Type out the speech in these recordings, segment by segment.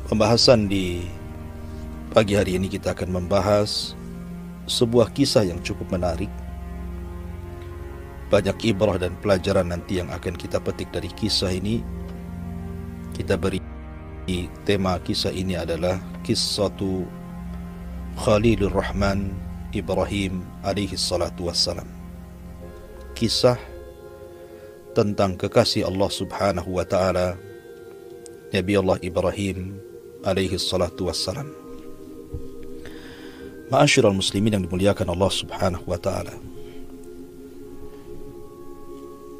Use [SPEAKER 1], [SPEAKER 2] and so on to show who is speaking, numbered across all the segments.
[SPEAKER 1] Pembahasan di pagi hari ini kita akan membahas sebuah kisah yang cukup menarik. Banyak ibrah dan pelajaran nanti yang akan kita petik dari kisah ini. Kita beri tema kisah ini adalah Qissatu Khalilur Rahman Ibrahim alaihi salatu wassalam. Kisah tentang kekasih Allah subhanahu wa ta'ala, Nabi Allah Ibrahim alaihi salatu wassalam. Ma'asyiral muslimin yang dimuliakan Allah subhanahu wa ta'ala,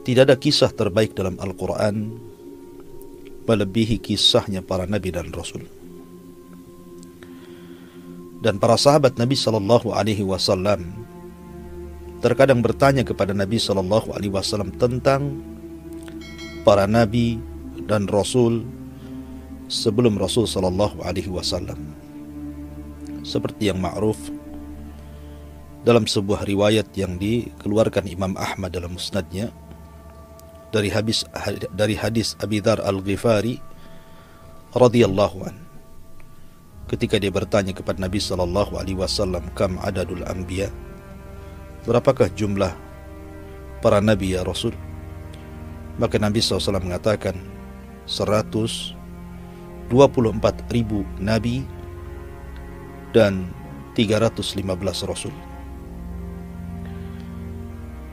[SPEAKER 1] tidak ada kisah terbaik dalam Al-Quran melebihi kisahnya para nabi dan rasul. Dan para sahabat Nabi sallallahu alaihi wasallam terkadang bertanya kepada Nabi sallallahu alaihi wasallam tentang para nabi dan rasul sebelum Rasul sallallahu alaihi wasallam. Seperti yang ma'ruf dalam sebuah riwayat yang dikeluarkan Imam Ahmad dalam musnadnya dari hadis Abi Dzar Al-Ghifari radhiyallahu an, ketika dia bertanya kepada Nabi sallallahu alaihi wasallam, kam adadul anbiya, berapakah jumlah para nabi ya Rasul? Maka Nabi SAW mengatakan 124.000 nabi dan 315 rasul.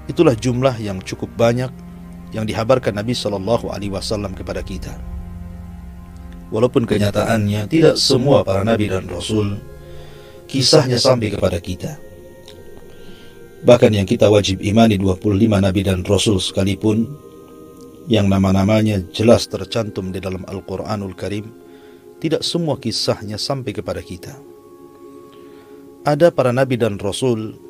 [SPEAKER 1] Itulah jumlah yang cukup banyak yang dihabarkan Nabi SAW kepada kita. Walaupun kenyataannya tidak semua para nabi dan rasul kisahnya sampai kepada kita. Bahkan yang kita wajib imani 25 nabi dan rasul sekalipun, yang nama-namanya jelas tercantum di dalam Al-Quranul Karim, tidak semua kisahnya sampai kepada kita. Ada para nabi dan rasul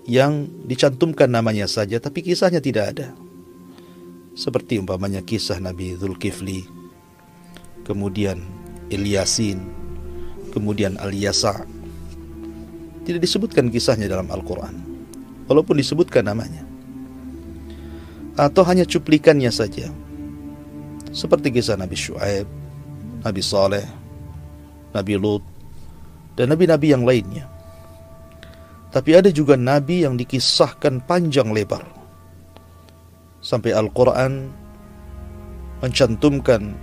[SPEAKER 1] yang dicantumkan namanya saja, tapi kisahnya tidak ada. Seperti umpamanya kisah Nabi Dzulkifli, kemudian Ilyasin, kemudian Al-Yasa'. Tidak disebutkan kisahnya dalam Al-Quran, walaupun disebutkan namanya. Atau hanya cuplikannya saja, seperti kisah Nabi Syuaib, Nabi Saleh, Nabi Lut, dan nabi-nabi yang lainnya. Tapi ada juga nabi yang dikisahkan panjang lebar, sampai Al-Quran mencantumkan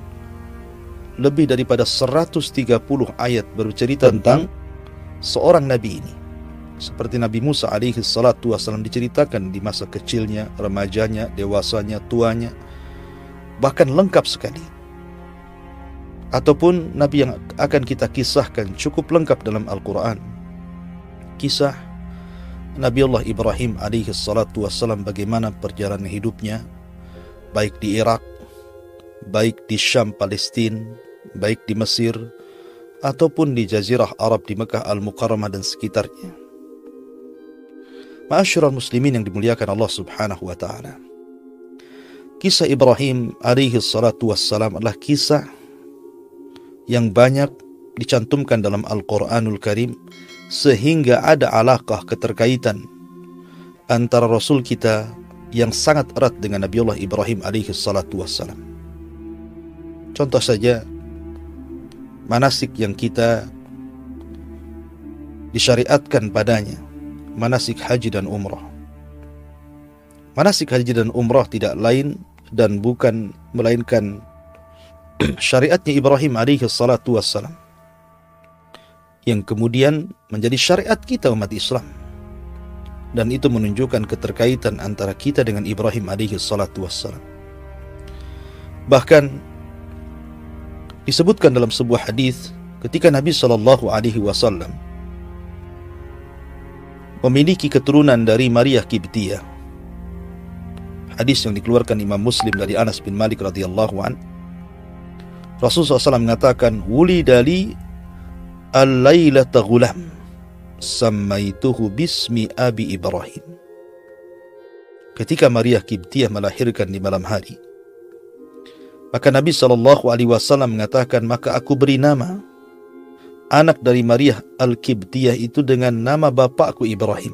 [SPEAKER 1] lebih daripada 130 ayat bercerita tentang seorang nabi ini. Seperti Nabi Musa alaihi salatu wassalam diceritakan di masa kecilnya, remajanya, dewasanya, tuanya, bahkan lengkap sekali. Ataupun nabi yang akan kita kisahkan cukup lengkap dalam Al-Quran, kisah Nabi Allah Ibrahim alaihi salatu wassalam, bagaimana perjalanan hidupnya, baik di Irak, baik di Syam Palestina, baik di Mesir, ataupun di Jazirah Arab di Mekah Al-Mukarramah dan sekitarnya. Ma'asyiral muslimin yang dimuliakan Allah subhanahu wa ta'ala, kisah Ibrahim alaihi salatu wassalam adalah kisah yang banyak dicantumkan dalam Al-Quranul Karim, sehingga ada alaqah, keterkaitan antara Rasul kita yang sangat erat dengan Nabi Allah Ibrahim alaihi salatu wassalam. Contoh saja, manasik yang kita disyariatkan padanya, manasik haji dan umrah. Manasik haji dan umrah tidak lain dan bukan melainkan syariatnya Ibrahim alaihi salatu wassalam, yang kemudian menjadi syariat kita umat Islam. Dan itu menunjukkan keterkaitan antara kita dengan Ibrahim alaihi salatu wassalam. Bahkan disebutkan dalam sebuah hadis ketika Nabi sallallahu alaihi wasallam memiliki keturunan dari Maria Qibtiyah. Hadis yang dikeluarkan Imam Muslim dari Anas bin Malik radhiyallahu an, Rasulullah SAW mengatakan, wulidali al-lailata ghulam sammaituhu bismi abi Ibrahim. Ketika Maria Qibtiyah melahirkan di malam hari, maka Nabi SAW mengatakan, maka aku beri nama anak dari Maria Al-Qibtiyah itu dengan nama bapakku Ibrahim.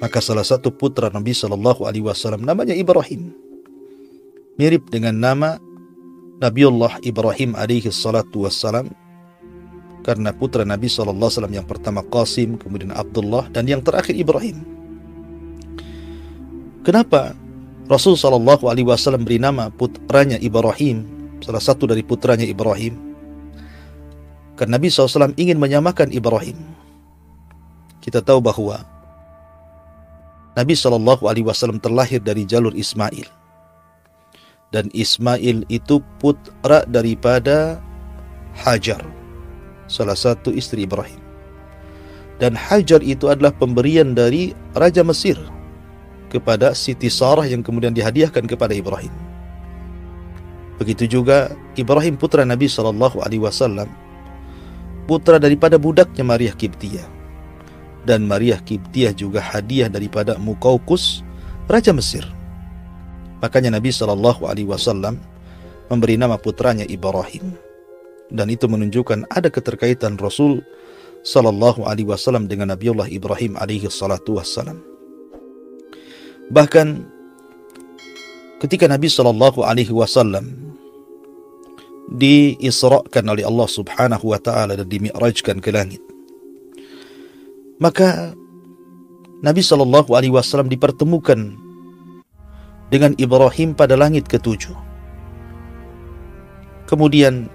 [SPEAKER 1] Maka salah satu putra Nabi SAW namanya Ibrahim, mirip dengan nama Nabiullah Ibrahim alaihi salatu wassalam, karena putra Nabi SAW yang pertama Qasim, kemudian Abdullah, dan yang terakhir Ibrahim. Kenapa Rasul SAW beri nama putranya Ibrahim, salah satu dari putranya Ibrahim? Karena Nabi SAW ingin menyamakan Ibrahim. Kita tahu bahwa Nabi SAW terlahir dari jalur Ismail, dan Ismail itu putra daripada Hajar, salah satu istri Ibrahim. Dan Hajar itu adalah pemberian dari Raja Mesir kepada Siti Sarah yang kemudian dihadiahkan kepada Ibrahim. Begitu juga Ibrahim putra Nabi SAW, putra daripada budaknya Maria Kiptiyah. Dan Maria Kiptiyah juga hadiah daripada Muqawqis, Raja Mesir. Makanya Nabi SAW memberi nama putranya Ibrahim. Dan itu menunjukkan ada keterkaitan Rasul SAW dengan Nabiullah Ibrahim alaihi salatu wassalam. Bahkan ketika Nabi SAW diisrakan oleh Allah Subhanahu wa ta'ala dan dimi'rajkan ke langit, maka Nabi SAW dipertemukan dengan Ibrahim pada langit ketujuh. Kemudian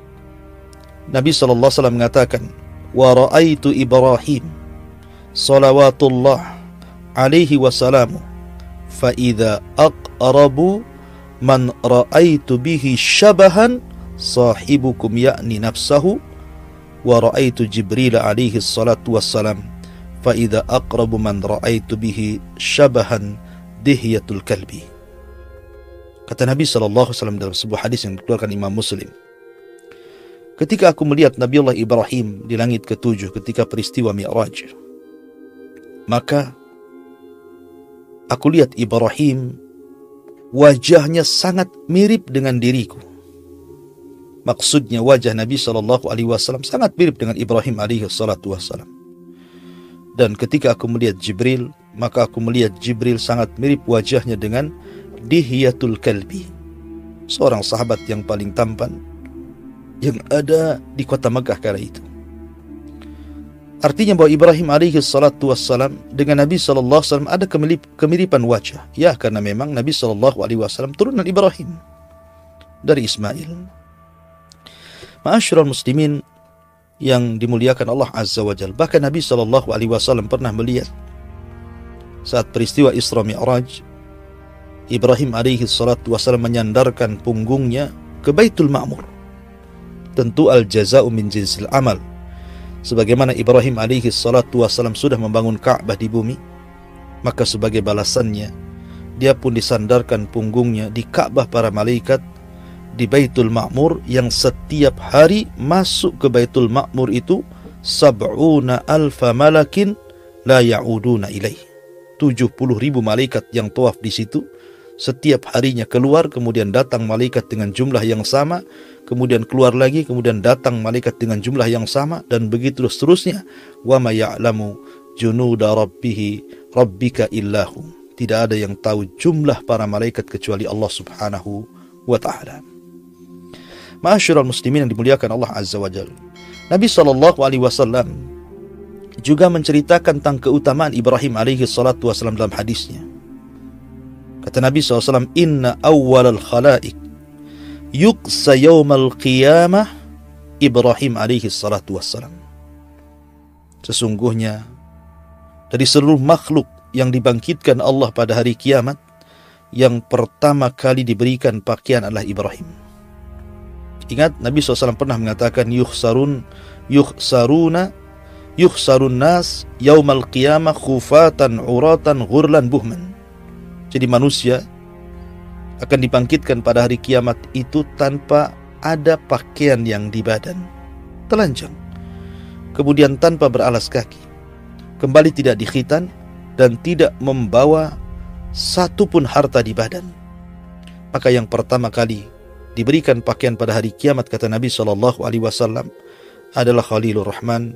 [SPEAKER 1] Nabi SAW mengatakan, wa ra'aitu Ibrahim salawatullah alaihi wassalamu fa idza aqrabu man ra'aitu bihi syabahan sahibukum ya'ni nafsahu, wa ra'aitu Jibril alaihi salatu wassalam fa idza aqrabu man ra'aitu bihi syabahan dihyatul kalbi. Kata Nabi SAW dalam sebuah hadis yang dikeluarkan Imam Muslim, ketika aku melihat Nabiullah Ibrahim di langit ketujuh ketika peristiwa Mi'raj, maka aku lihat Ibrahim wajahnya sangat mirip dengan diriku. Maksudnya wajah Nabi SAW sangat mirip dengan Ibrahim alaihi salatu wassalam. Dan ketika aku melihat Jibril, maka aku melihat Jibril sangat mirip wajahnya dengan Dihyatul Kalbi, seorang sahabat yang paling tampan yang ada di kota Makkah kala itu. Artinya bahwa Ibrahim alaihi salatu wassalam dengan Nabi SAW ada kemiripan wajah. Ya, karena memang Nabi SAW turunan Ibrahim dari Ismail. Ma'asyiral muslimin yang dimuliakan Allah Azza wa Jalla, bahkan Nabi SAW pernah melihat saat peristiwa Isra Mi'raj, Ibrahim alaihi salatu wassalam menyandarkan punggungnya ke Baitul Ma'mur. Tentu al-jaza'u min jinsil amal. Sebagaimana Ibrahim alaihi salatu wassalam sudah membangun Ka'bah di bumi, maka sebagai balasannya dia pun disandarkan punggungnya di Ka'bah para malaikat di Baitul Ma'mur, yang setiap hari masuk ke Baitul Ma'mur itu 70,000 malakin la ya'uduna ilaih. 70,000 malaikat yang tawaf di situ. Setiap harinya keluar, kemudian datang malaikat dengan jumlah yang sama, kemudian keluar lagi, kemudian datang malaikat dengan jumlah yang sama, dan begitu seterusnya. Wa ma ya'lamu junuda rabbika illahu. Tidak ada yang tahu jumlah para malaikat kecuali Allah Subhanahu wa ta'ala. Ma'asyiral muslimin yang dimuliakan Allah Azza wa Jalla, Nabi SAW juga menceritakan tentang keutamaan Ibrahim alaihi salatu wassalam dalam hadisnya. Kata Nabi SAW, inna awwalal khalaik yuqsa yawmal qiyamah Ibrahim alaihi salatu wassalam. Sesungguhnya dari seluruh makhluk yang dibangkitkan Allah pada hari kiamat, yang pertama kali diberikan pakaian adalah Ibrahim. Ingat, Nabi SAW pernah mengatakan, yukhsarun nas yaumal qiyamah khufatan uratan ghurlan buhman. Jadi manusia akan dibangkitkan pada hari kiamat itu tanpa ada pakaian yang di badan, telanjang, kemudian tanpa beralas kaki, kembali tidak dikhitan, dan tidak membawa satupun harta di badan. Maka yang pertama kali diberikan pakaian pada hari kiamat, kata Nabi SAW, adalah Khalilur Rahman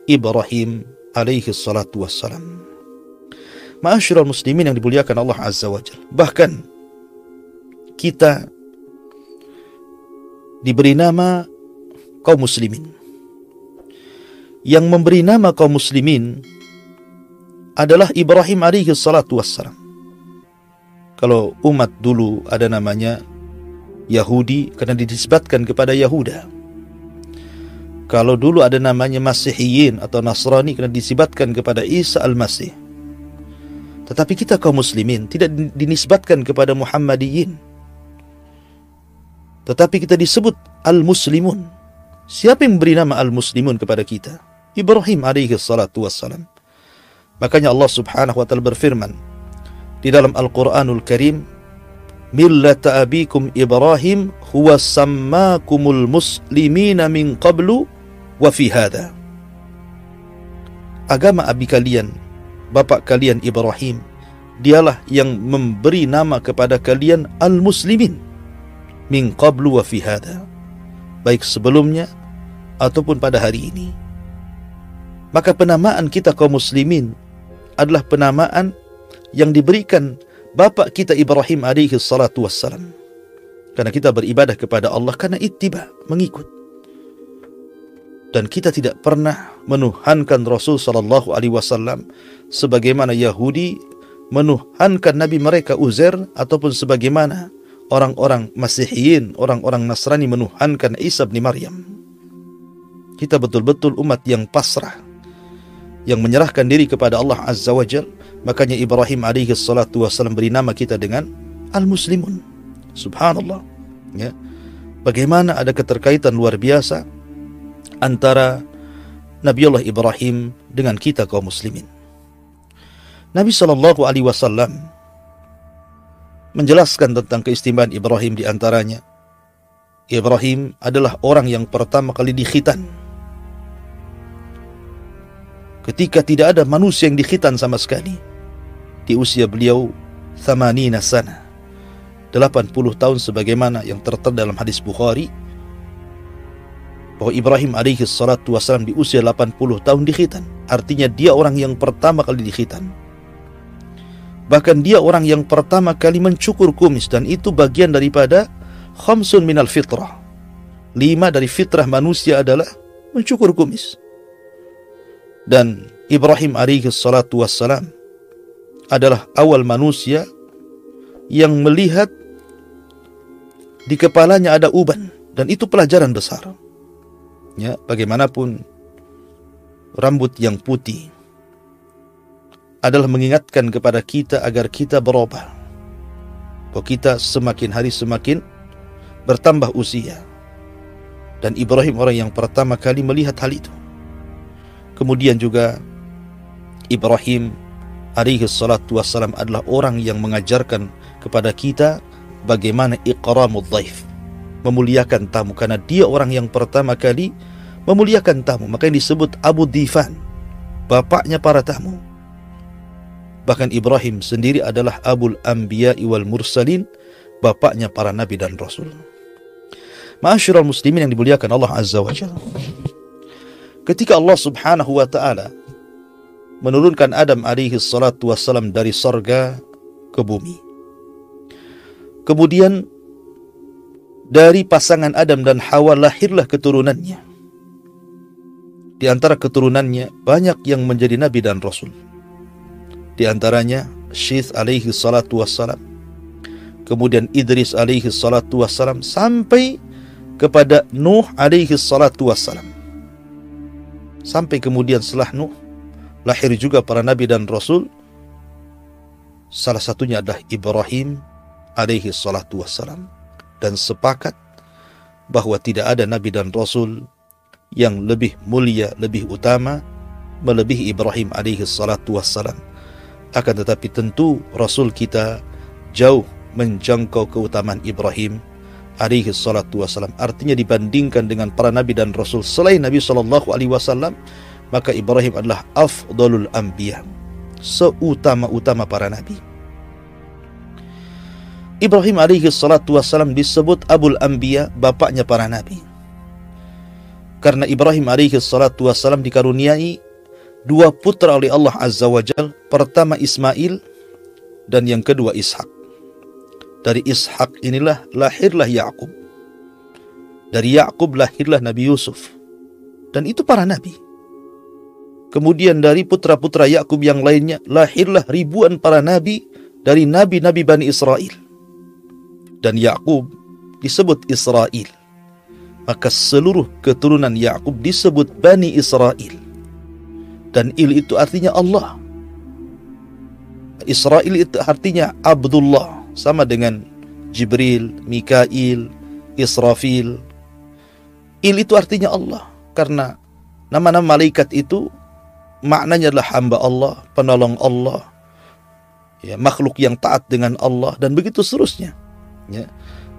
[SPEAKER 1] Ibrahim alaihi salatu wassalam. Ma'asyiral muslimin yang dimuliakan Allah Azza wa Jalla, bahkan kita diberi nama kaum muslimin. Yang memberi nama kaum muslimin adalah Ibrahim alaihi salatu wassalam. Kalau umat dulu ada namanya Yahudi karena dinisbatkan kepada Yahuda. Kalau dulu ada namanya Masihiyin atau Nasrani karena disebutkan kepada Isa al-Masih. Tetapi kita kaum muslimin tidak dinisbatkan kepada Muhammadiyin. Tetapi kita disebut al-muslimun. Siapa yang memberi nama al-muslimun kepada kita? Ibrahim alaihi salatu wassalam. Makanya Allah subhanahu wa ta'ala berfirman di dalam Al-Quranul Karim, millata abikum Ibrahim huwa sammakumul muslimina min qablu wa fi hadha. Agama abi kalian, bapak kalian Ibrahim, dialah yang memberi nama kepada kalian al-muslimin min qablu wa fi hadha, baik sebelumnya ataupun pada hari ini. Maka penamaan kita kaum muslimin adalah penamaan yang diberikan bapak kita Ibrahim alaihi salatu wassalam. Karena kita beribadah kepada Allah karena ittiba, mengikut. Dan kita tidak pernah menuhankan Rasul sallallahu alaihi wasallam sebagaimana Yahudi menuhankan nabi mereka Uzair, ataupun sebagaimana orang-orang Masihiyin, orang-orang Nasrani menuhankan Isa bin Maryam. Kita betul-betul umat yang pasrah, yang menyerahkan diri kepada Allah Azza wa Jal. Makanya Ibrahim alaihi salatu wassalam beri nama kita dengan al-muslimun. Subhanallah, ya. Bagaimana ada keterkaitan luar biasa antara Nabiullah Ibrahim dengan kita kaum muslimin. Nabi sallallahu alaihi wasallam menjelaskan tentang keistimewaan Ibrahim, di antaranya Ibrahim adalah orang yang pertama kali dikhitan. Ketika tidak ada manusia yang dikhitan sama sekali. Di usia beliau 80 sana, 80 tahun, sebagaimana yang tertera dalam hadis Bukhari, bahwa Ibrahim alaihi salatu wassalam di usia 80 tahun dikhitan. Artinya dia orang yang pertama kali dikhitan. Bahkan dia orang yang pertama kali mencukur kumis, dan itu bagian daripada khamsun minal fitrah. 5 dari fitrah manusia adalah mencukur kumis. Dan Ibrahim alaihi salatu wassalam adalah awal manusia yang melihat di kepalanya ada uban, dan itu pelajaran besar. Ya, bagaimanapun rambut yang putih adalah mengingatkan kepada kita agar kita berubah. Bahwa kita semakin hari semakin bertambah usia. Dan Ibrahim orang yang pertama kali melihat hal itu. Kemudian juga Ibrahim alaihi salatu wassalam adalah orang yang mengajarkan kepada kita bagaimana iqramud dhaif, memuliakan tamu, karena dia orang yang pertama kali memuliakan tamu. Makanya disebut Abu Dhifan, bapaknya para tamu. Bahkan Ibrahim sendiri adalah Abul Anbiya'i wal Mursalin, bapaknya para nabi dan rasul. Ma'asyiral muslimin yang dimuliakan Allah Azza wa Jalla, ketika Allah subhanahu wa ta'ala menurunkan Adam alaihi salatu wassalam dari sorga ke bumi, kemudian dari pasangan Adam dan Hawa lahirlah keturunannya. Di antara keturunannya banyak yang menjadi nabi dan rasul. Di antaranya Syith alaihi salatu wassalam, kemudian Idris alaihi salatu wassalam, sampai kepada Nuh alaihi salatu wassalam. Sampai kemudian setelah Nuh lahir juga para nabi dan rasul. Salah satunya adalah Ibrahim alaihi salatu wassalam. Dan sepakat bahwa tidak ada nabi dan rasul yang lebih mulia, lebih utama melebihi Ibrahim alaihi salatu wassalam. Akan tetapi tentu rasul kita jauh menjangkau keutamaan Ibrahim alaihi salatu wassalam. Artinya dibandingkan dengan para nabi dan rasul selain Nabi sallallahu alaihi wasallam, maka Ibrahim adalah afdalul anbiya, seutama-utama para nabi. Ibrahim alaihi salatu wassalam disebut Abul Anbiya, bapaknya para nabi. Karena Ibrahim alaihi salatu wassalam dikaruniai 2 putra oleh Allah Azza wa Jal. Pertama Ismail dan yang kedua Ishak. Dari Ishak inilah lahirlah Yakub. Dari Ya'qub lahirlah Nabi Yusuf. Dan itu para nabi. Kemudian dari putra-putra Ya'qub yang lainnya lahirlah ribuan para nabi dari nabi-nabi Bani Israel. Dan Ya'qub disebut Israel. Maka seluruh keturunan Ya'qub disebut Bani Israel. Dan Il itu artinya Allah. Israel itu artinya Abdullah, sama dengan Jibril, Mikail, Israfil. Il itu artinya Allah, karena nama-nama malaikat itu maknanya adalah hamba Allah, penolong Allah, ya, makhluk yang taat dengan Allah, dan begitu seterusnya. Ya.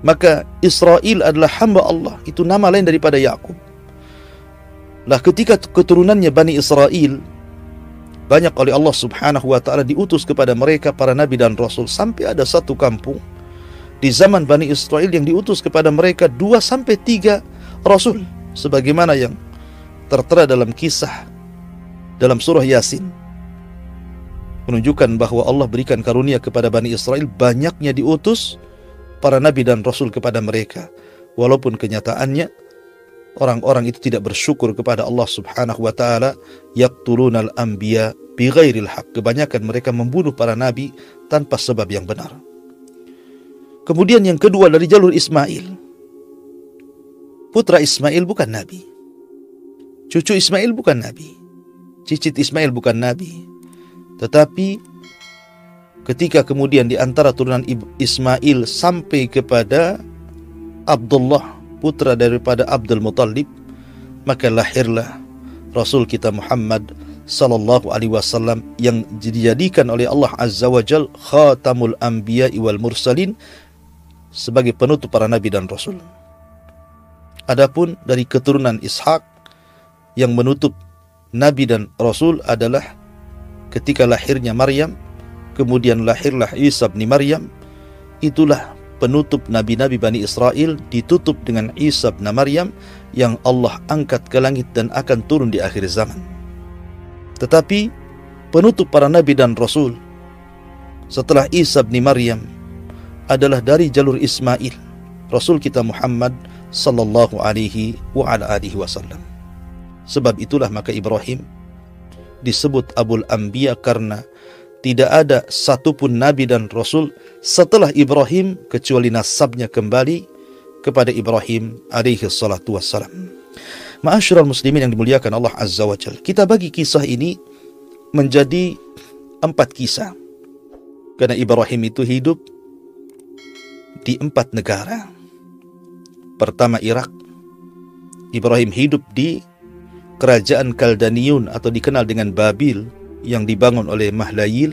[SPEAKER 1] Maka Israel adalah hamba Allah, itu nama lain daripada Ya'qub. Lah ketika keturunannya Bani Israel banyak oleh Allah Subhanahu wa ta'ala diutus kepada mereka para nabi dan rasul, sampai ada satu kampung di zaman Bani Israel yang diutus kepada mereka 2-3 rasul, sebagaimana yang tertera dalam kisah dalam surah Yasin, menunjukkan bahwa Allah berikan karunia kepada Bani Israel, banyaknya diutus para nabi dan rasul kepada mereka, walaupun kenyataannya orang-orang itu tidak bersyukur kepada Allah Subhanahu wa ta'ala. Yaqtulunal anbiya bighairil haq. Kebanyakan mereka membunuh para nabi tanpa sebab yang benar. Kemudian yang kedua dari jalur Ismail. Putra Ismail bukan nabi. Cucu Ismail bukan nabi. Cicit Ismail bukan nabi. Tetapi ketika kemudian di antara turunan Ismail sampai kepada Abdullah, putra daripada Abdul Muttalib, maka lahirlah Rasul kita Muhammad sallallahu alaihi wasallam yang dijadikan oleh Allah Azza wa Jal khatamul anbiya wal mursalin, sebagai penutup para nabi dan rasul. Adapun dari keturunan Ishak yang menutup nabi dan rasul adalah ketika lahirnya Maryam, kemudian lahirlah Isa bin Maryam. Itulah penutup nabi-nabi Bani Israel, ditutup dengan Isa bin Maryam yang Allah angkat ke langit dan akan turun di akhir zaman. Tetapi penutup para nabi dan rasul setelah Isa bin Maryam adalah dari jalur Ismail, Rasul kita Muhammad sallallahu alaihi wa ala alihi wasallam. Sebab itulah maka Ibrahim disebut Abul Anbiya, karena tidak ada satupun nabi dan rasul setelah Ibrahim kecuali nasabnya kembali kepada Ibrahim alaihi salatu wassalam. Ma'asyiral muslimin yang dimuliakan Allah Azza wa Jalla, kita bagi kisah ini menjadi 4 kisah, karena Ibrahim itu hidup di 4 negara. Pertama Irak. Ibrahim hidup di kerajaan Kaldaniun atau dikenal dengan Babil yang dibangun oleh Mahlayil.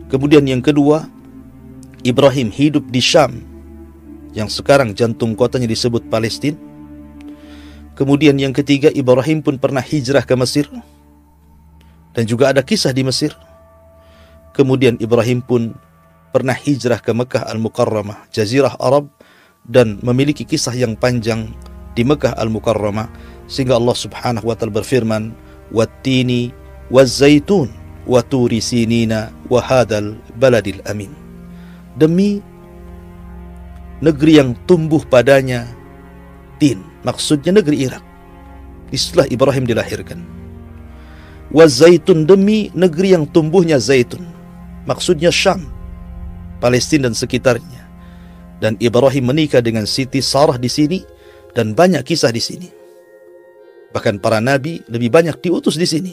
[SPEAKER 1] Kemudian yang kedua, Ibrahim hidup di Syam yang sekarang jantung kotanya disebut Palestina. Kemudian yang ketiga, Ibrahim pun pernah hijrah ke Mesir dan juga ada kisah di Mesir. Kemudian Ibrahim pun pernah hijrah ke Mekah Al-Mukarramah, Jazirah Arab, dan memiliki kisah yang panjang di Mekah Al-Mukarramah, sehingga Allah Subhanahu wa ta'ala berfirman, "Wattini waz-zaitun wa turi sinina wa hadzal baladil amin." Demi negeri yang tumbuh padanya tin, maksudnya negeri Irak. Disitulah Ibrahim dilahirkan. Waz-zaitun, demi negeri yang tumbuhnya zaitun, maksudnya Syam, Palestina dan sekitarnya. Dan Ibrahim menikah dengan Siti Sarah di sini, dan banyak kisah di sini. Bahkan para nabi lebih banyak diutus di sini.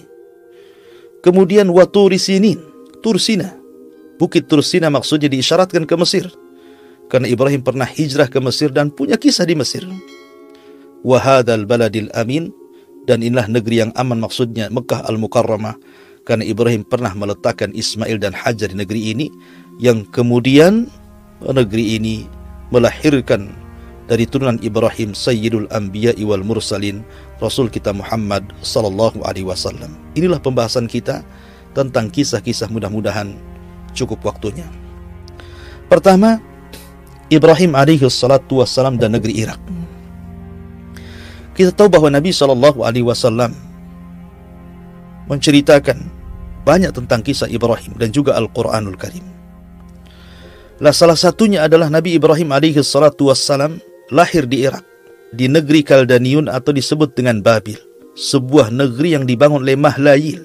[SPEAKER 1] Kemudian wa turi sinin, Tursina, bukit Tursina maksudnya diisyaratkan ke Mesir, karena Ibrahim pernah hijrah ke Mesir dan punya kisah di Mesir. Wa hadzal baladil amin, dan inilah negeri yang aman, maksudnya Mekah Al-Mukarramah, karena Ibrahim pernah meletakkan Ismail dan Hajar di negeri ini, yang kemudian negeri ini melahirkan dari turunan Ibrahim Sayyidul Anbiya wal Mursalin, Rasul kita Muhammad sallallahu alaihi wasallam. Inilah pembahasan kita tentang kisah-kisah, mudah-mudahan cukup waktunya. Pertama, Ibrahim alaihi salatu wassalam dan negeri Irak. Kita tahu bahwa Nabi sallallahu alaihi wasallam menceritakan banyak tentang kisah Ibrahim dan juga Al-Quranul Karim. Salah satunya adalah Nabi Ibrahim alaihi salatu wassalam lahir di Irak. di negeri Kaldaniun atau disebut dengan Babil, sebuah negeri yang dibangun oleh Mahlayil.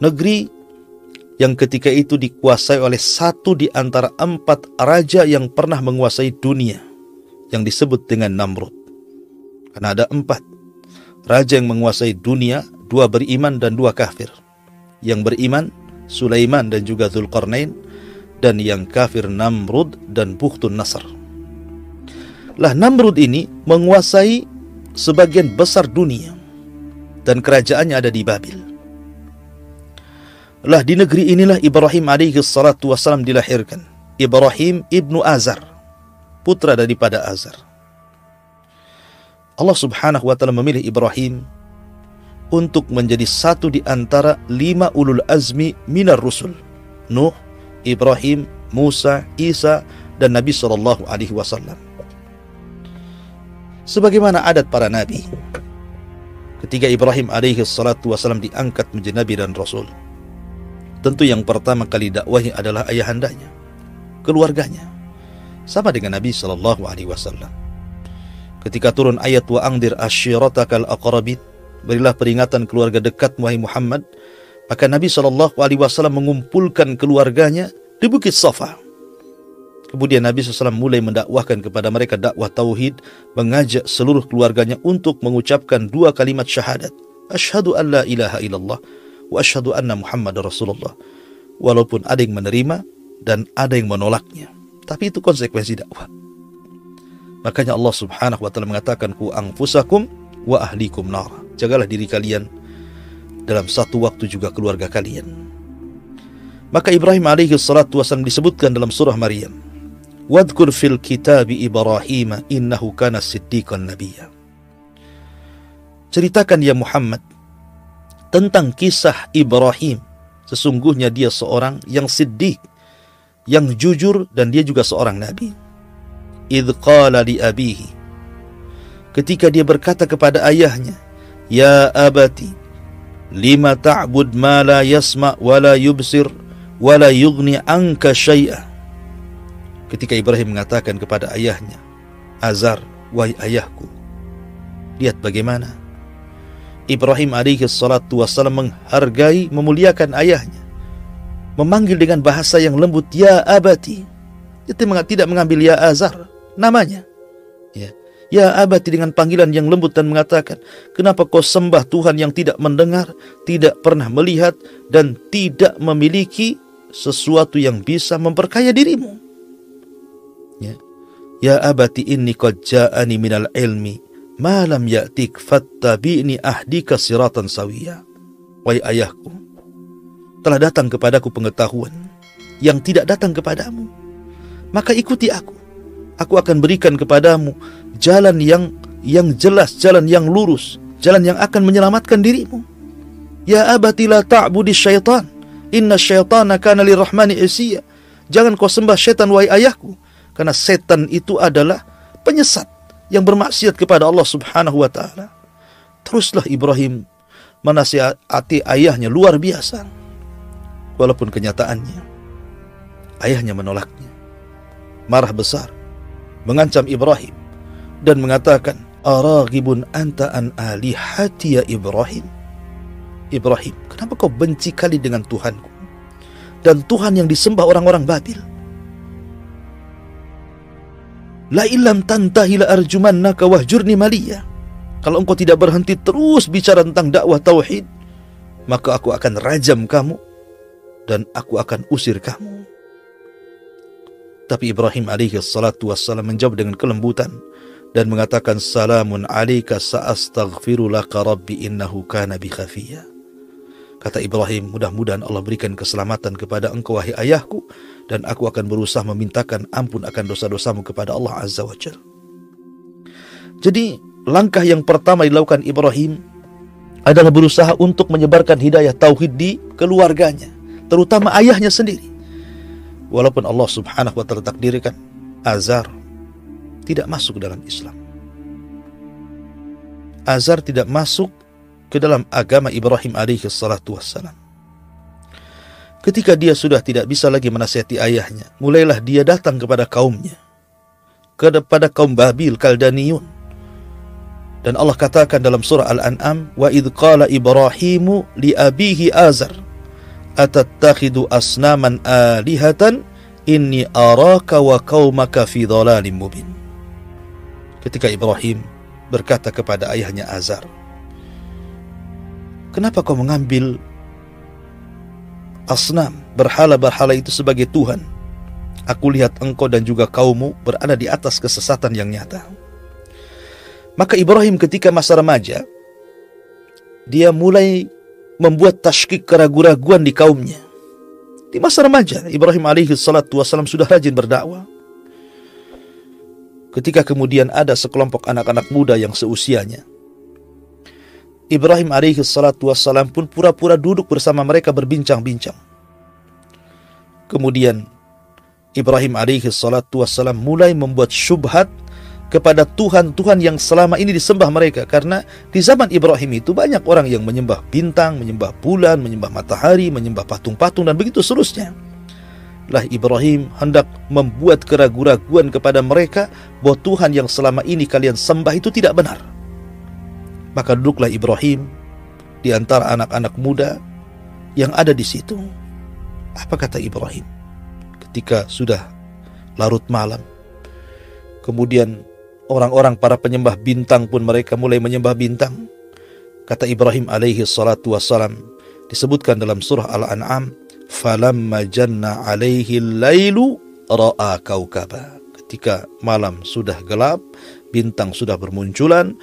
[SPEAKER 1] Negeri yang ketika itu dikuasai oleh satu di antara 4 raja yang pernah menguasai dunia, yang disebut dengan Namrud. Karena ada 4 raja yang menguasai dunia, 2 beriman dan 2 kafir. Yang beriman Sulaiman dan juga Dzulqarnain, dan yang kafir Namrud dan Bukhtun Nasr. Lah, Namrud ini menguasai sebagian besar dunia dan kerajaannya ada di Babil. Lah, di negeri inilah Ibrahim alaihi salatu wassalam dilahirkan. Ibrahim ibnu Azar, putra daripada Azar. Allah subhanahu wa ta'ala memilih Ibrahim untuk menjadi satu di antara 5 ulul azmi minar rusul. Nuh, Ibrahim, Musa, Isa, dan Nabi SAW. Sebagaimana adat para nabi, ketika Ibrahim alaihi salatu wassalam diangkat menjadi nabi dan rasul, tentu yang pertama kali dakwahi adalah ayahandanya, keluarganya. Sama dengan Nabi SAW. Ketika turun ayat wa angdir asyiratakal aqrabin, berilah peringatan keluarga dekat wahai Muhammad, maka Nabi SAW mengumpulkan keluarganya di Bukit Safa. Kemudian Nabi SAW mulai mendakwahkan kepada mereka dakwah tauhid, mengajak seluruh keluarganya untuk mengucapkan 2 kalimat syahadat, asyhadu an la ilaha illallah wa asyhadu anna Muhammad Rasulullah. Walaupun ada yang menerima dan ada yang menolaknya, tapi itu konsekuensi dakwah. Makanya Allah subhanahu wa ta'ala mengatakan ku anfusakum wa ahlikum nar. Jagalah diri kalian, dalam satu waktu juga keluarga kalian. Maka Ibrahim alaihi salatu wasallam disebutkan dalam surah Maryam, wadhkur fil kitabi Ibrahim innahu kana siddiqan nabiyya. Ceritakan ya Muhammad tentang kisah Ibrahim, sesungguhnya dia seorang yang siddiq, yang jujur, dan dia juga seorang nabi. Idh qala li abihi, ketika dia berkata kepada ayahnya, ya abati lima ta'bud ma la yasma' wa la yubsir wa la yughni anka syai'a. Ketika Ibrahim mengatakan kepada ayahnya, Azar, wahai ayahku. Lihat bagaimana Ibrahim alaihi salatu wassalam menghargai, memuliakan ayahnya, memanggil dengan bahasa yang lembut, ya abati. Dia tidak mengambil ya Azar namanya, ya abati dengan panggilan yang lembut, dan mengatakan, kenapa kau sembah Tuhan yang tidak mendengar, tidak pernah melihat, dan tidak memiliki sesuatu yang bisa memperkaya dirimu. Ya abati inni qad ja'ani minal ilmi ma lam ya'tik fattabi'ni ahdika siratan sawiyya. Wahai ayahku, telah datang kepadaku pengetahuan yang tidak datang kepadamu, maka ikuti aku. Aku akan berikan kepadamu jalan yang jelas, jalan yang lurus, jalan yang akan menyelamatkan dirimu. Ya abati la ta'budi syaitan, inna syaitana kana lirrahmani isya. Jangan kau sembah syaitan wahai ayahku, karena setan itu adalah penyesat yang bermaksiat kepada Allah subhanahu wa ta'ala. Teruslah Ibrahim menasihati ayahnya luar biasa, walaupun kenyataannya ayahnya menolaknya, marah besar, mengancam Ibrahim dan mengatakan, araghibun anta an alihati ya Ibrahim. Ibrahim, kenapa kau benci kali dengan Tuhanku dan Tuhan yang disembah orang-orang Babil? La illam tantahi la arjumannaka wahjurni maliyah. Kalau engkau tidak berhenti terus bicara tentang dakwah tauhid, maka aku akan rajam kamu dan aku akan usir kamu. Tapi Ibrahim alaihi salatu wassalam menjawab dengan kelembutan dan mengatakan, salamun alaika sa'astaghfiru laka rabbi innahu kana bi khafiyya. Kata Ibrahim, mudah-mudahan Allah berikan keselamatan kepada engkau wahai ayahku, dan aku akan berusaha memintakan ampun akan dosa-dosamu kepada Allah azza wa jalla. Jadi langkah yang pertama dilakukan Ibrahim adalah berusaha untuk menyebarkan hidayah tauhid di keluarganya, terutama ayahnya sendiri. Walaupun Allah subhanahu wa ta'ala takdirkan Azar tidak masuk dalam Islam. Azar tidak masuk ke dalam agama Ibrahim alaihi salatu wassalam. Ketika dia sudah tidak bisa lagi menasihati ayahnya, mulailah dia datang kepada kaumnya. kepada kaum Babil Kaldaniyun. Dan Allah katakan dalam surah Al-An'am, wa idh qala Ibrahimu li abihi Azar atattakhidu asnaman alihatan inni araka wa qaumaka fi dhalalim mubin. Ketika Ibrahim berkata kepada ayahnya Azar, kenapa kau mengambil asnam, berhala-berhala itu sebagai Tuhan? Aku lihat engkau dan juga kaummu berada di atas kesesatan yang nyata. Maka Ibrahim ketika masa remaja, dia mulai membuat tashkik, keraguan-raguan di kaumnya. Di masa remaja, Ibrahim alaihi salatu wassalam sudah rajin berdakwah. Ketika kemudian ada sekelompok anak-anak muda yang seusianya, Ibrahim alaihi salatu wassalam pun pura-pura duduk bersama mereka berbincang-bincang. Kemudian Ibrahim alaihi salatu wassalam mulai membuat syubhat kepada Tuhan-Tuhan yang selama ini disembah mereka. Karena di zaman Ibrahim itu banyak orang yang menyembah bintang, menyembah bulan, menyembah matahari, menyembah patung-patung, dan begitu seterusnya. Lah Ibrahim hendak membuat keraguan-raguan kepada mereka bahwa Tuhan yang selama ini kalian sembah itu tidak benar. Maka duduklah Ibrahim di antara anak-anak muda yang ada di situ. Apa kata Ibrahim ketika sudah larut malam? Kemudian orang-orang para penyembah bintang pun mereka mulai menyembah bintang. Kata Ibrahim alaihi salatu wassalam, disebutkan dalam surah Al-An'am, falamma janna alaihi lailu ra'a kaukaba. Ketika malam sudah gelap, bintang sudah bermunculan,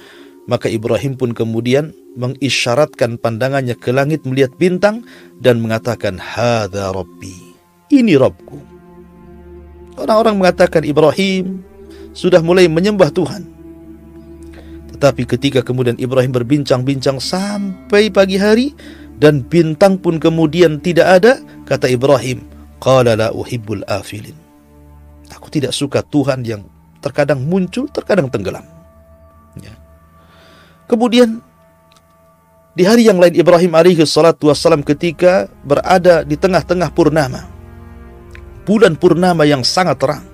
[SPEAKER 1] maka Ibrahim pun kemudian mengisyaratkan pandangannya ke langit melihat bintang dan mengatakan, hadza rabbi, ini Rabbku. Orang-orang mengatakan Ibrahim sudah mulai menyembah Tuhan. Tetapi ketika kemudian Ibrahim berbincang-bincang sampai pagi hari dan bintang pun kemudian tidak ada, kata Ibrahim, qala la uhibbul afilin. Aku tidak suka Tuhan yang terkadang muncul, terkadang tenggelam. Ya. Kemudian di hari yang lain Ibrahim alaihi salatu wassalam ketika berada di tengah-tengah purnama, bulan purnama yang sangat terang,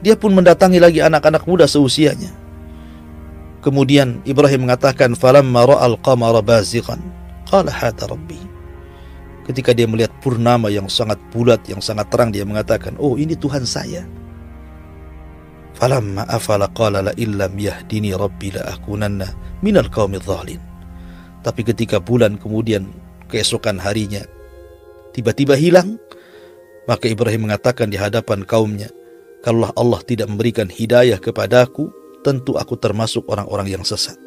[SPEAKER 1] dia pun mendatangi lagi anak-anak muda seusianya. Kemudian Ibrahim mengatakan, falamma ra'al qamara bazighan qala hadza rabbi. Ketika dia melihat purnama yang sangat bulat, yang sangat terang, dia mengatakan, oh ini Tuhan saya. Falamma afala qala la illam yahdini rabbi la akunanna minal qaumidh dhalin. Tapi ketika bulan kemudian keesokan harinya tiba-tiba hilang, maka Ibrahim mengatakan di hadapan kaumnya, kalau Allah tidak memberikan hidayah kepadaku, tentu aku termasuk orang-orang yang sesat.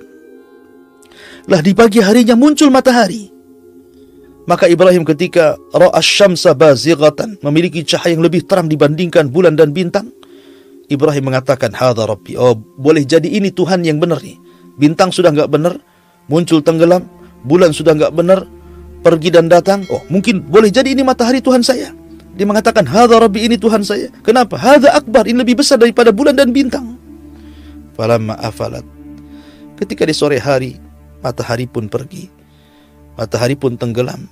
[SPEAKER 1] Lah di pagi harinya muncul matahari. Maka Ibrahim ketika ra'a syamsa bazighatan, memiliki cahaya yang lebih terang dibandingkan bulan dan bintang, Ibrahim mengatakan, hadza rabbi. Oh, boleh jadi ini Tuhan yang benar nih. Bintang sudah enggak benar, muncul tenggelam, bulan sudah enggak benar, pergi dan datang. Oh, mungkin boleh jadi ini matahari Tuhan saya. Dia mengatakan, hadza rabbi, ini Tuhan saya. Kenapa? Hadza akbar, ini lebih besar daripada bulan dan bintang. Falamma afalat. Ketika di sore hari, matahari pun pergi, matahari pun tenggelam.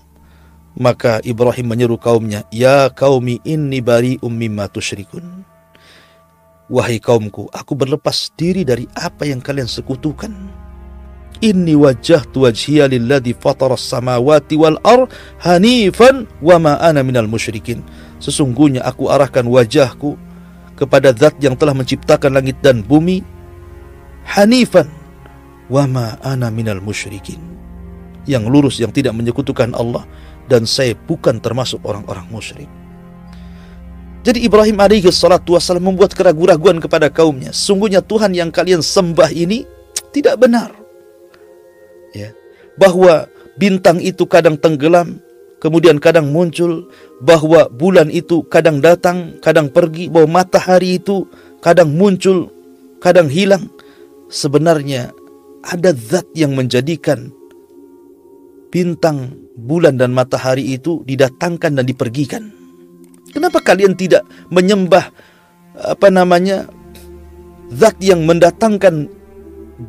[SPEAKER 1] Maka Ibrahim menyeru kaumnya, ya qaumi inni bari'um mimma tusyrikun. Wahai kaumku, aku berlepas diri dari apa yang kalian sekutukan. Inni wajjahtu wajhiya lilladzi fataras samawati wal ard hanifan wa ma ana minal musyrikin. Sesungguhnya aku arahkan wajahku kepada zat yang telah menciptakan langit dan bumi, hanifan wa ma ana minal musyrikin, yang lurus, yang tidak menyekutukan Allah, dan saya bukan termasuk orang-orang musyrik. Jadi Ibrahim alaihi salatu wassalam membuat keraguan-raguan kepada kaumnya. Sungguhnya Tuhan yang kalian sembah ini tidak benar. Ya, bahwa bintang itu kadang tenggelam, kemudian kadang muncul, bahwa bulan itu kadang datang, kadang pergi, bahwa matahari itu kadang muncul, kadang hilang. Sebenarnya ada zat yang menjadikan bintang, bulan dan matahari itu didatangkan dan dipergikan. Kenapa kalian tidak menyembah zat yang mendatangkan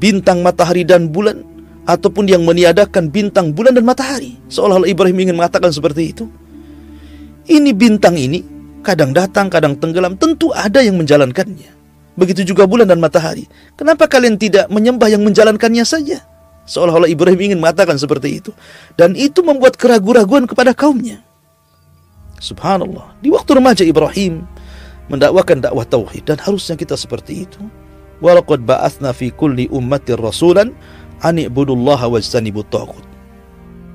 [SPEAKER 1] bintang, matahari dan bulan, ataupun yang meniadakan bintang, bulan dan matahari? Seolah-olah Ibrahim ingin mengatakan seperti itu. Ini bintang ini kadang datang, kadang tenggelam, tentu ada yang menjalankannya. Begitu juga bulan dan matahari. Kenapa kalian tidak menyembah yang menjalankannya saja? Seolah-olah Ibrahim ingin mengatakan seperti itu. Dan itu membuat keraguan-raguan kepada kaumnya. Subhanallah. Di waktu remaja Ibrahim mendakwakan dakwah tauhid, dan harusnya kita seperti itu. Walaqad ba'atsna fi kulli ummatin rasulan an i'budullaha wajtanibut taghut.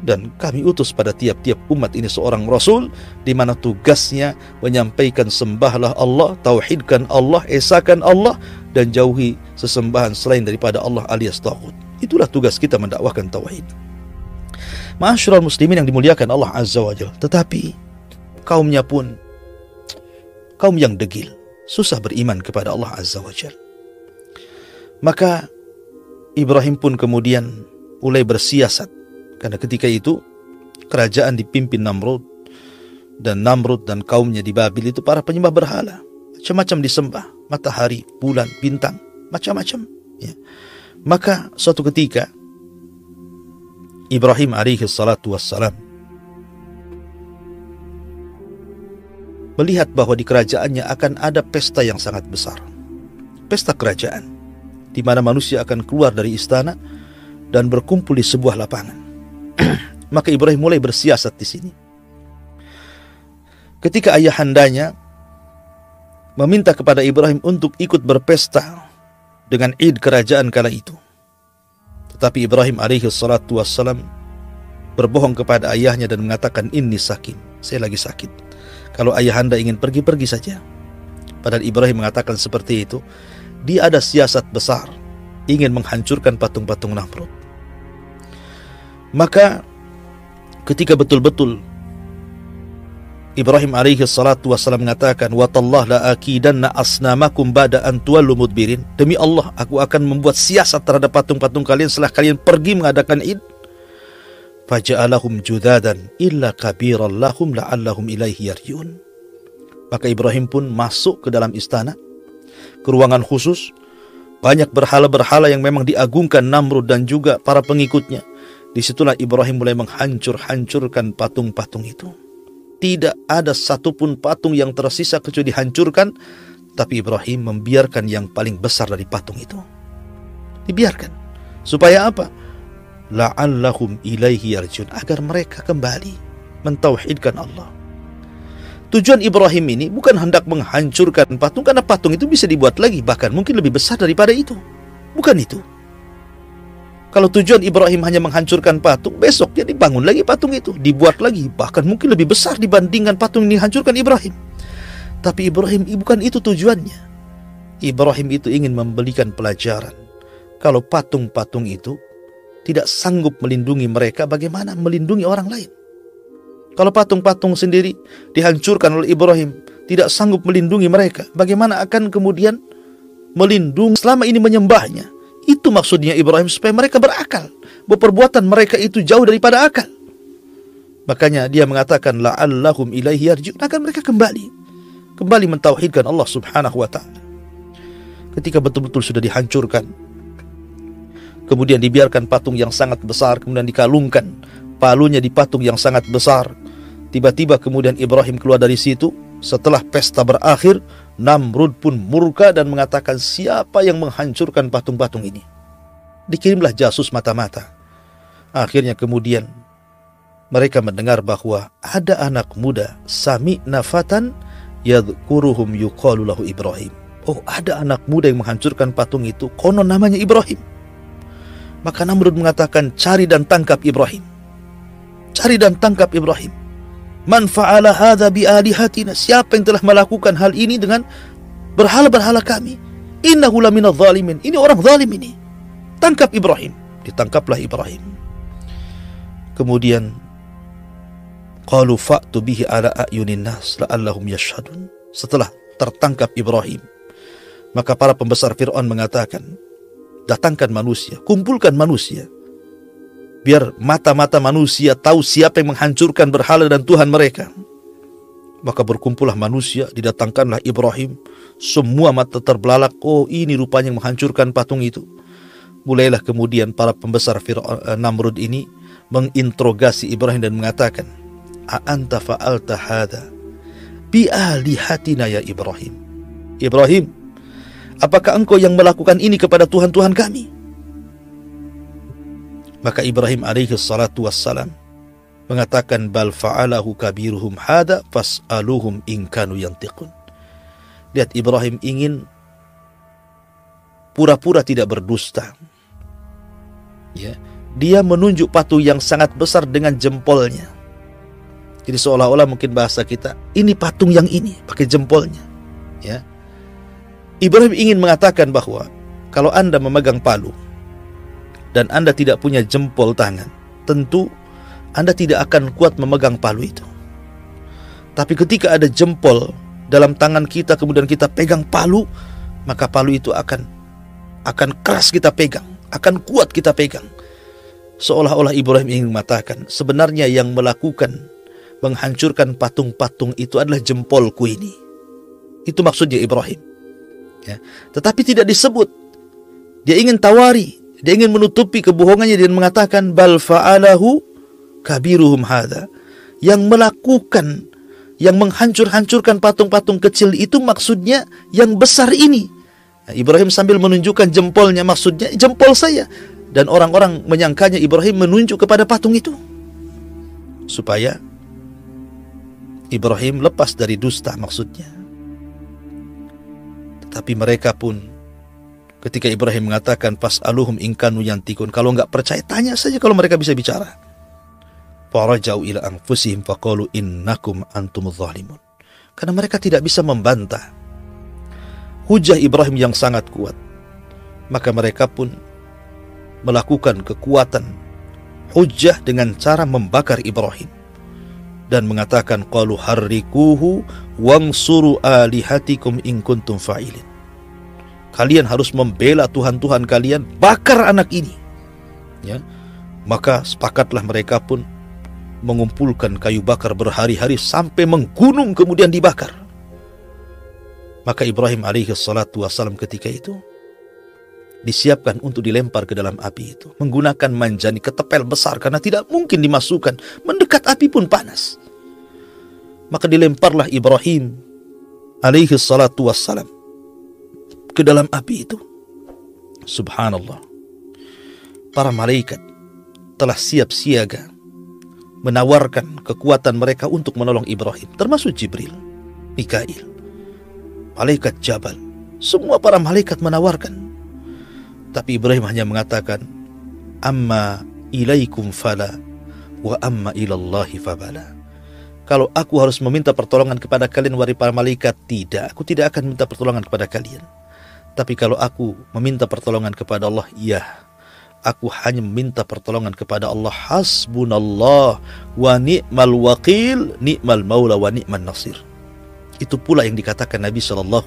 [SPEAKER 1] Dan kami utus pada tiap-tiap umat ini seorang rasul, di mana tugasnya menyampaikan sembahlah Allah, tauhidkan Allah, esakan Allah, dan jauhi sesembahan selain daripada Allah alias taghut. Itulah tugas kita mendakwahkan tauhid. Ma'asyiral muslimin yang dimuliakan Allah Azza wa Jalla. Tetapi kaumnya pun kaum yang degil, susah beriman kepada Allah Azza wa Jalla. Maka Ibrahim pun kemudian mulai bersiasat. Karena ketika itu kerajaan dipimpin Namrud, dan Namrud dan kaumnya di Babil itu para penyembah berhala. Macam-macam disembah, matahari, bulan, bintang, macam-macam. Ya. Maka suatu ketika Ibrahim alaihi salatu wassalam melihat bahwa di kerajaannya akan ada pesta yang sangat besar. Pesta kerajaan, di mana manusia akan keluar dari istana dan berkumpul di sebuah lapangan. Maka Ibrahim mulai bersiasat di sini. Ketika ayahandanya meminta kepada Ibrahim untuk ikut berpesta dengan Id kerajaan kala itu, tetapi Ibrahim alaihi salatu wassalam berbohong kepada ayahnya dan mengatakan, inni sakin, saya lagi sakit. Kalau ayahanda ingin pergi-pergi saja. Padahal Ibrahim mengatakan seperti itu. Dia ada siasat besar, ingin menghancurkan patung-patung Namrud. Maka ketika betul-betul Ibrahim alaihi salatu wassalam mengatakan, wa tallah la akidanna asnamakum ba'da an tuwallu mudbirin, demi Allah aku akan membuat siasat terhadap patung-patung kalian setelah kalian pergi mengadakan Id. Faja'alahum judadan illa kabiran lahum la'allahum ilaihi yarji'un. Maka Ibrahim pun masuk ke dalam istana, ke ruangan khusus. Banyak berhala-berhala yang memang diagungkan Namrud dan juga para pengikutnya. Disitulah Ibrahim mulai menghancurkan patung-patung itu. Tidak ada satupun patung yang tersisa kecuali dihancurkan. Tapi Ibrahim membiarkan yang paling besar dari patung itu. Dibiarkan. Supaya apa? La'allahum ilaihi yarji'un, agar mereka kembali mentauhidkan Allah. Tujuan Ibrahim ini bukan hendak menghancurkan patung, karena patung itu bisa dibuat lagi, bahkan mungkin lebih besar daripada itu. Bukan itu. Kalau tujuan Ibrahim hanya menghancurkan patung, besok dia dibangun lagi patung itu, dibuat lagi, bahkan mungkin lebih besar dibandingkan patung yang dihancurkan Ibrahim. Tapi Ibrahim bukan itu tujuannya. Ibrahim itu ingin memberikan pelajaran. Kalau patung-patung itu tidak sanggup melindungi mereka, bagaimana melindungi orang lain? Kalau patung-patung sendiri dihancurkan oleh Ibrahim, tidak sanggup melindungi mereka, bagaimana akan kemudian melindungi selama ini menyembahnya? Itu maksudnya Ibrahim, supaya mereka berakal bahwa perbuatan mereka itu jauh daripada akal. Makanya dia mengatakan la'allahum ilaihi yarji'un, agar mereka kembali mentauhidkan Allah Subhanahu wa ta'ala. Ketika betul-betul sudah dihancurkan, kemudian dibiarkan patung yang sangat besar, kemudian dikalungkan palunya di patung yang sangat besar. Tiba-tiba kemudian Ibrahim keluar dari situ. Setelah pesta berakhir, Namrud pun murka dan mengatakan, siapa yang menghancurkan patung-patung ini? Dikirimlah jasus mata-mata. Akhirnya kemudian mereka mendengar bahwa ada anak muda, sami'na fatan yadhkuruhum yuqalu lahu Ibrahim. Oh, ada anak muda yang menghancurkan patung itu, konon namanya Ibrahim. Maka Namrud mengatakan, cari dan tangkap Ibrahim. Cari dan tangkap Ibrahim. Man fa'ala hadza bi alihatina, siapa yang telah melakukan hal ini dengan berhala-berhala kami? Innahu laminadh zalimin, ini orang zalim ini. Tangkap Ibrahim. Ditangkaplah Ibrahim. Kemudian qalu fa'tu bihi ala a'yunin nas la'allahum yashhadun. Setelah tertangkap Ibrahim, maka para pembesar Fir'aun mengatakan, datangkan manusia, kumpulkan manusia, biar mata-mata manusia tahu siapa yang menghancurkan berhala dan Tuhan mereka. Maka berkumpullah manusia, didatangkanlah Ibrahim. Semua mata terbelalak, oh ini rupanya yang menghancurkan patung itu. Mulailah kemudian para pembesar Namrud ini menginterogasi Ibrahim dan mengatakan, a'anta fa'alta hadha bi alihatina ya Ibrahim. Ibrahim, Apakah engkau yang melakukan ini kepada Tuhan-Tuhan kami? Maka Ibrahim alaihi salatu wassalam mengatakan, bal fa'alahu kabiruhum hada fas'aluhum in kanu yantiqun. Lihat, Ibrahim ingin pura-pura tidak berdusta. Ya, dia menunjuk patung yang sangat besar dengan jempolnya. Jadi seolah-olah mungkin bahasa kita, ini patung yang ini, pakai jempolnya. Ya. Ibrahim ingin mengatakan bahwa kalau Anda memegang palu dan Anda tidak punya jempol tangan, tentu Anda tidak akan kuat memegang palu itu. Tapi ketika ada jempol dalam tangan kita, kemudian kita pegang palu, maka palu itu akan keras kita pegang, akan kuat kita pegang. Seolah-olah Ibrahim ingin mengatakan, sebenarnya yang menghancurkan patung-patung itu adalah jempolku ini. Itu maksudnya Ibrahim. Ya. Tetapi tidak disebut. Dia ingin tawari, dia ingin menutupi kebohongannya dan mengatakan, bal fa'alahu kabiruhum hadha. Yang melakukan, yang menghancur-hancurkan patung-patung kecil itu maksudnya yang besar ini. Nah, Ibrahim sambil menunjukkan jempolnya, maksudnya jempol saya. Dan orang-orang menyangkanya Ibrahim menunjuk kepada patung itu, supaya Ibrahim lepas dari dusta maksudnya. Tetapi mereka pun, ketika Ibrahim mengatakan fas'aluhum in kanu yantiqun, kalau enggak percaya tanya saja kalau mereka bisa bicara. Farajau ila anfusihim faqalu innakum antumudz zalimun. Karena mereka tidak bisa membantah hujah Ibrahim yang sangat kuat, maka mereka pun melakukan kekuatan hujah dengan cara membakar Ibrahim dan mengatakan, qalu harrikuhu wansuru alihatikum in kuntum fa'ilin. Kalian harus membela Tuhan-Tuhan kalian, bakar anak ini. Ya. Maka sepakatlah mereka pun mengumpulkan kayu bakar berhari-hari sampai menggunung kemudian dibakar. Maka Ibrahim alaihi salatu wassalam ketika itu disiapkan untuk dilempar ke dalam api itu menggunakan manjani ketepel besar, karena tidak mungkin dimasukkan, mendekat api pun panas. Maka dilemparlah Ibrahim alaihi salatu wassalam ke dalam api itu. Subhanallah, para malaikat telah siap siaga menawarkan kekuatan mereka untuk menolong Ibrahim, termasuk Jibril, Mikail, malaikat Jabal, semua para malaikat menawarkan. Tapi Ibrahim hanya mengatakan, amma ilaikum fala wa amma ilallahi fabala. Kalau aku harus meminta pertolongan kepada kalian wahai para malaikat, tidak, aku tidak akan minta pertolongan kepada kalian. Tapi kalau aku meminta pertolongan kepada Allah, ya, aku hanya meminta pertolongan kepada Allah. Hasbunallah wa ni'mal wakil, ni'mal maula wa ni'man nasir. Itu pula yang dikatakan Nabi SAW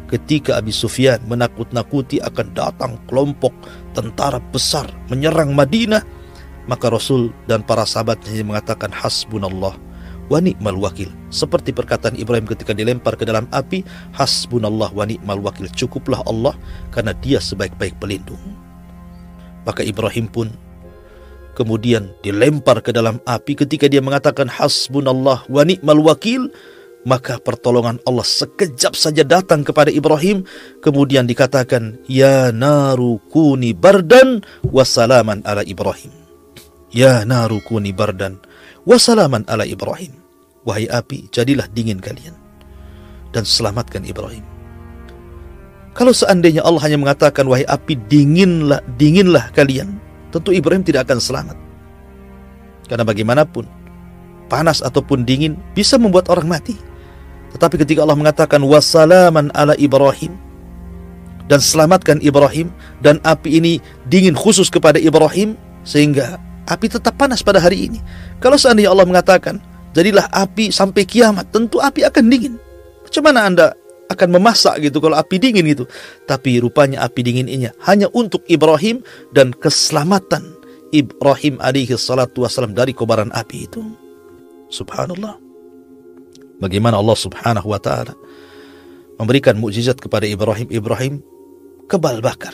[SPEAKER 1] ketika Abi Sufyan menakut-nakuti akan datang kelompok tentara besar menyerang Madinah. Maka Rasul dan para sahabatnya mengatakan hasbunallah wa ni'mal wakil. Seperti perkataan Ibrahim ketika dilempar ke dalam api, hasbunallah wa ni'mal wakil, cukuplah Allah karena dia sebaik-baik pelindung. Maka Ibrahim pun kemudian dilempar ke dalam api. Ketika dia mengatakan hasbunallah wa ni'mal wakil, maka pertolongan Allah sekejap saja datang kepada Ibrahim. Kemudian dikatakan, ya naru kuni bardan wassalaman ala Ibrahim. Ya naru kuni bardan wassalaman ala Ibrahim. Wahai api, jadilah dingin kalian dan selamatkan Ibrahim. Kalau seandainya Allah hanya mengatakan, wahai api, dinginlah kalian, tentu Ibrahim tidak akan selamat. Karena bagaimanapun, panas ataupun dingin bisa membuat orang mati. Tetapi ketika Allah mengatakan wassalaman ala Ibrahim, dan selamatkan Ibrahim, dan api ini dingin khusus kepada Ibrahim, sehingga api tetap panas pada hari ini. Kalau seandainya Allah mengatakan jadilah api sampai kiamat, tentu api akan dingin. Macam mana Anda akan memasak gitu kalau api dingin gitu? Tapi rupanya api dingin ini hanya untuk Ibrahim dan keselamatan Ibrahim alaihi salatu wassalam dari kobaran api itu. Subhanallah, bagaimana Allah subhanahu wa ta'ala memberikan mukjizat kepada Ibrahim. Ibrahim kebal bakar,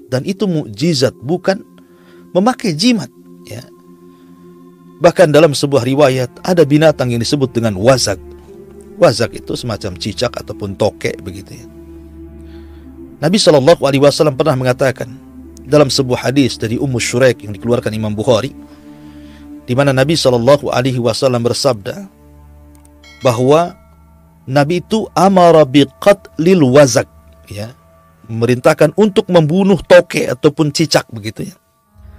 [SPEAKER 1] dan itu mukjizat, bukan memakai jimat, ya. Bahkan dalam sebuah riwayat ada binatang yang disebut dengan wazak. Wazak itu semacam cicak ataupun tokek begitu, ya. Nabi SAW pernah mengatakan dalam sebuah hadis dari Ummu Shuraik yang dikeluarkan Imam Bukhari, di mana Nabi SAW bersabda bahwa Nabi itu amara biqatlil wazak, ya, memerintahkan untuk membunuh toke ataupun cicak begitu ya.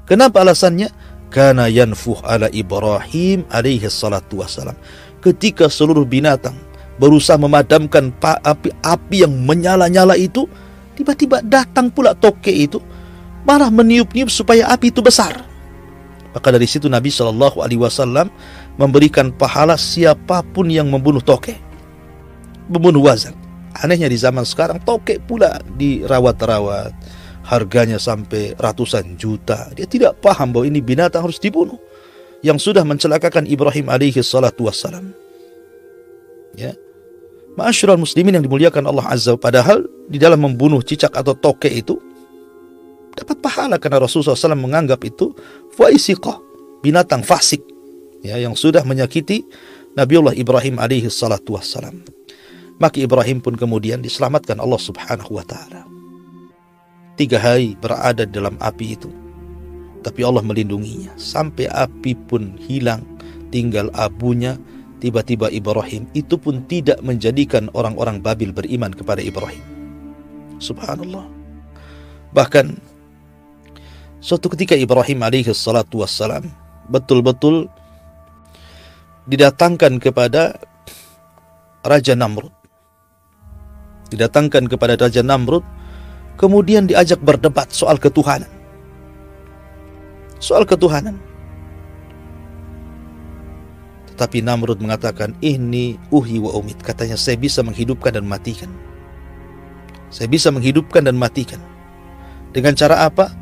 [SPEAKER 1] Kenapa alasannya? Kana yanfuh ala Ibrahim alaihi salatu wassalam. Ketika seluruh binatang berusaha memadamkan api yang menyala-nyala itu, tiba-tiba datang pula toke itu malah meniup-niup supaya api itu besar. Maka dari situ Nabi SAW memberikan pahala siapapun yang membunuh toke, membunuh wazak. Anehnya di zaman sekarang toke pula dirawat-rawat, harganya sampai ratusan juta. Dia tidak paham bahwa ini binatang harus dibunuh, yang sudah mencelakakan Ibrahim alaihi salatu wassalam. Ya, ma'asyiral muslimin yang dimuliakan Allah Azza, padahal di dalam membunuh cicak atau toke itu dapat pahala, karena Rasulullah SAW menganggap itu faisiqah, binatang fasik, ya, yang sudah menyakiti Nabiullah Ibrahim alaihi salatu wassalam. Maka Ibrahim pun kemudian diselamatkan Allah Subhanahu wa ta'ala. 3 hari berada dalam api itu, tapi Allah melindunginya sampai api pun hilang, tinggal abunya. Tiba-tiba Ibrahim itu pun tidak menjadikan orang-orang Babil beriman kepada Ibrahim. Subhanallah. Bahkan suatu ketika Ibrahim alaihi salatu wassalam betul-betul didatangkan kepada Raja Namrud. Didatangkan kepada Raja Namrud, kemudian diajak berdebat soal ketuhanan. Soal ketuhanan. Tetapi Namrud mengatakan, ini uhyi wa umit. Katanya, saya bisa menghidupkan dan matikan. Saya bisa menghidupkan dan matikan. Dengan cara apa?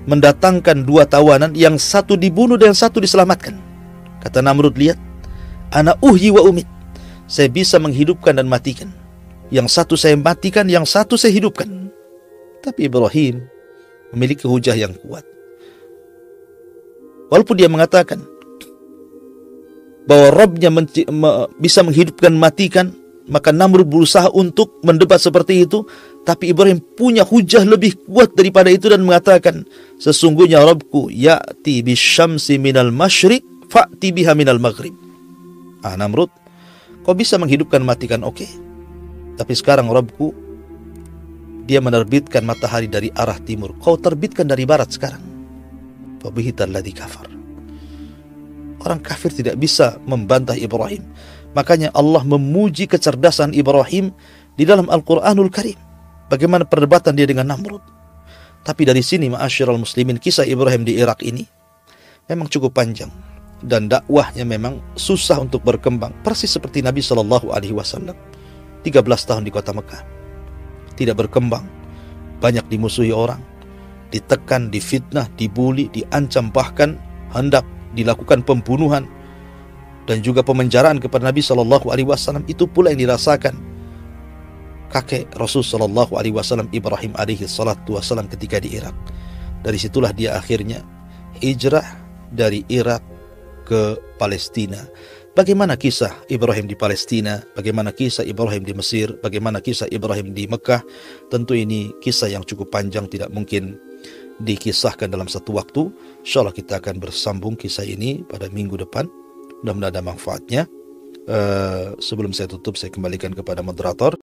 [SPEAKER 1] Mendatangkan 2 tawanan, yang satu dibunuh dan yang satu diselamatkan. Kata Namrud, lihat, ana uhyi wa umit. Saya bisa menghidupkan dan matikan. Yang satu saya matikan, yang satu saya hidupkan. Tapi Ibrahim memiliki hujah yang kuat. Walaupun dia mengatakan bahwa Rabbnya bisa menghidupkan, matikan, maka Namrud berusaha untuk mendebat seperti itu. Tapi Ibrahim punya hujah lebih kuat daripada itu dan mengatakan, sesungguhnya Rabbku ya'ti bisyamsi minal masyriq fa'ti biha minal maghrib. Namrud, kau bisa menghidupkan, matikan, oke. Tapi sekarang Rabbku, dia menerbitkan matahari dari arah timur, kau terbitkan dari barat sekarang. Fabihital ladzi kafar. Orang kafir tidak bisa membantah Ibrahim. Makanya Allah memuji kecerdasan Ibrahim di dalam Al-Quranul Karim. Bagaimana perdebatan dia dengan Namrud. Tapi dari sini, ma'asyiral muslimin, kisah Ibrahim di Irak ini memang cukup panjang. Dan dakwahnya memang susah untuk berkembang. Persis seperti Nabi SAW. 13 tahun di kota Mekah. Tidak berkembang. Banyak dimusuhi orang. Ditekan, difitnah, dibuli, diancam, bahkan hendak dilakukan pembunuhan dan juga pemenjaraan kepada Nabi SAW. Itu pula yang dirasakan kakek Rasul SAW, Ibrahim alaihi salatu wassalam, ketika di Irak. Dari situlah dia akhirnya hijrah dari Irak ke Palestina. Bagaimana kisah Ibrahim di Palestina, bagaimana kisah Ibrahim di Mesir, bagaimana kisah Ibrahim di Mekah, tentu ini kisah yang cukup panjang, tidak mungkin dikisahkan dalam satu waktu. InsyaAllah kita akan bersambung kisah ini pada minggu depan. Mudah-mudahan ada manfaatnya. Sebelum saya tutup, saya kembalikan kepada moderator.